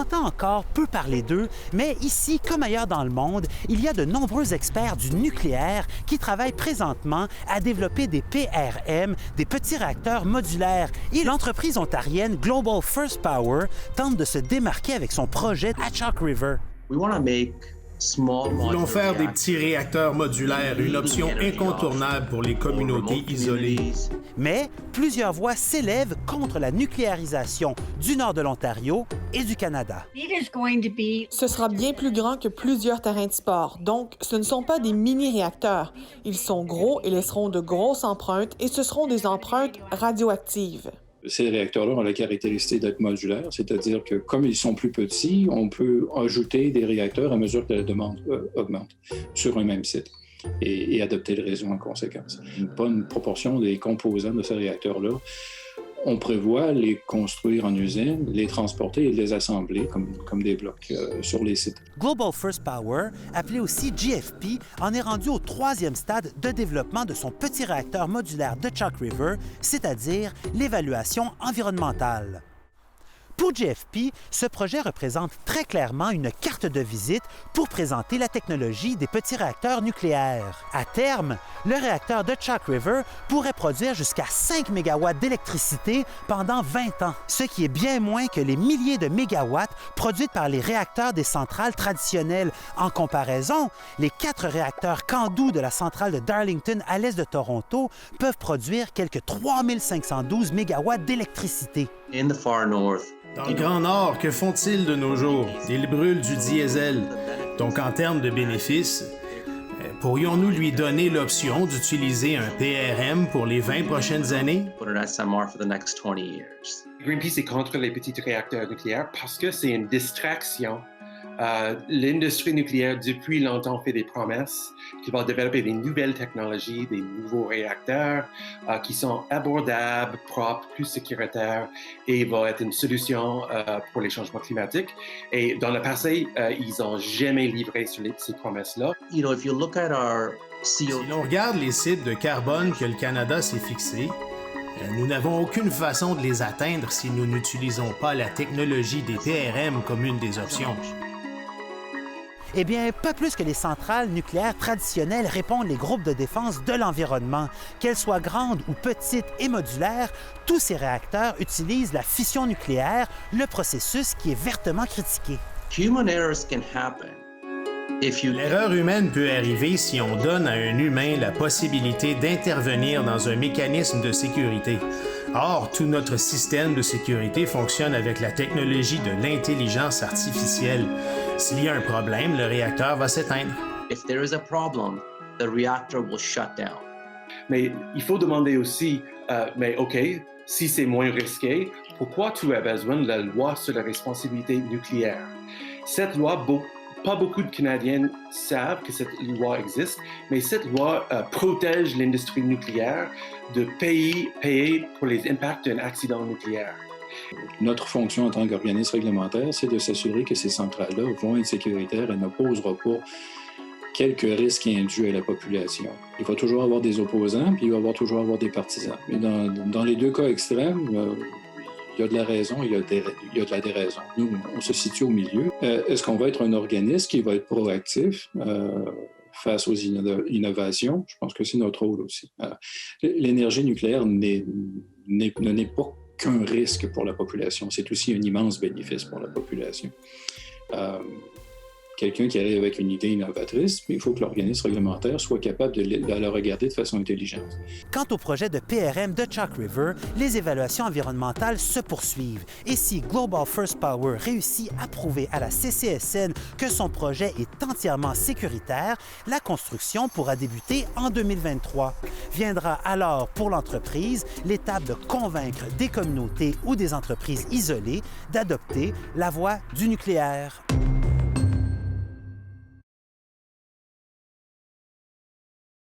entend encore peu parler d'eux, mais ici, comme ailleurs dans le monde, il y a de nombreux experts du nucléaire qui travaillent présentement à développer des PRM, des petits réacteurs modulaires. Et l'entreprise ontarienne Global First Power tente de se démarquer avec son projet à Chalk River. Nous voulons faire des petits réacteurs modulaires, une option incontournable pour les communautés isolées. Mais plusieurs voix s'élèvent contre la nucléarisation du nord de l'Ontario et du Canada. Ce sera bien plus grand que plusieurs terrains de sport, donc ce ne sont pas des mini-réacteurs. Ils sont gros et laisseront de grosses empreintes et ce seront des empreintes radioactives. Ces réacteurs-là ont la caractéristique d'être modulaires, c'est-à-dire que comme ils sont plus petits, on peut ajouter des réacteurs à mesure que la demande augmente sur un même site et adapter le réseau en conséquence. Une bonne proportion des composants de ces réacteurs-là, on prévoit les construire en usine, les transporter et les assembler comme des blocs sur les sites. Global First Power, appelé aussi GFP, en est rendu au 3e stade de développement de son petit réacteur modulaire de Chalk River, c'est-à-dire l'évaluation environnementale. Pour GFP, ce projet représente très clairement une carte de visite pour présenter la technologie des petits réacteurs nucléaires. À terme, le réacteur de Chalk River pourrait produire jusqu'à 5 mégawatts d'électricité pendant 20 ans, ce qui est bien moins que les milliers de mégawatts produits par les réacteurs des centrales traditionnelles. En comparaison, les 4 réacteurs Candu de la centrale de Darlington à l'est de Toronto peuvent produire quelques 3512 mégawatts d'électricité. Dans le Grand Nord, que font-ils de nos jours? Ils brûlent du diesel. Donc, en termes de bénéfices, pourrions-nous lui donner l'option d'utiliser un PRM pour les 20 prochaines années? Greenpeace est contre les petits réacteurs nucléaires parce que c'est une distraction. L'industrie nucléaire, depuis longtemps, fait des promesses qu'il va développer des nouvelles technologies, des nouveaux réacteurs qui sont abordables, propres, plus sécuritaires et vont être une solution pour les changements climatiques. Et dans le passé, ils n'ont jamais livré sur ces promesses-là. Si l'on regarde les cibles de carbone que le Canada s'est fixés, nous n'avons aucune façon de les atteindre si nous n'utilisons pas la technologie des PRM comme une des options. Eh bien, pas plus que les centrales nucléaires traditionnelles répondent les groupes de défense de l'environnement. Qu'elles soient grandes ou petites et modulaires, tous ces réacteurs utilisent la fission nucléaire, le processus qui est vertement critiqué. L'erreur humaine peut arriver si on donne à un humain la possibilité d'intervenir dans un mécanisme de sécurité. Or, tout notre système de sécurité fonctionne avec la technologie de l'intelligence artificielle. S'il y a un problème, le réacteur va s'éteindre. Mais il faut demander aussi, mais OK, si c'est moins risqué, pourquoi tu as besoin de la loi sur la responsabilité nucléaire? Cette loi, pas beaucoup de Canadiens savent que cette loi existe, mais cette loi protège l'industrie nucléaire de payer pour les impacts d'un accident nucléaire. Notre fonction en tant qu'organisme réglementaire, c'est de s'assurer que ces centrales-là vont être sécuritaires et ne poseront pas quelques risques indus à la population. Il va toujours avoir des opposants, puis il va toujours avoir des partisans. Mais dans les deux cas extrêmes, il y a de la raison, il y a de la déraison. Nous, on se situe au milieu. Est-ce qu'on va être un organisme qui va être proactif face aux innovations? Je pense que c'est notre rôle aussi. L'énergie nucléaire n'est pas qu'un risque pour la population, c'est aussi un immense bénéfice pour la population. Quelqu'un qui arrive avec une idée innovatrice, il faut que l'organisme réglementaire soit capable de la regarder de façon intelligente. Quant au projet de PRM de Chalk River, les évaluations environnementales se poursuivent. Et si Global First Power réussit à prouver à la CCSN que son projet est entièrement sécuritaire, la construction pourra débuter en 2023. Viendra alors pour l'entreprise l'étape de convaincre des communautés ou des entreprises isolées d'adopter la voie du nucléaire.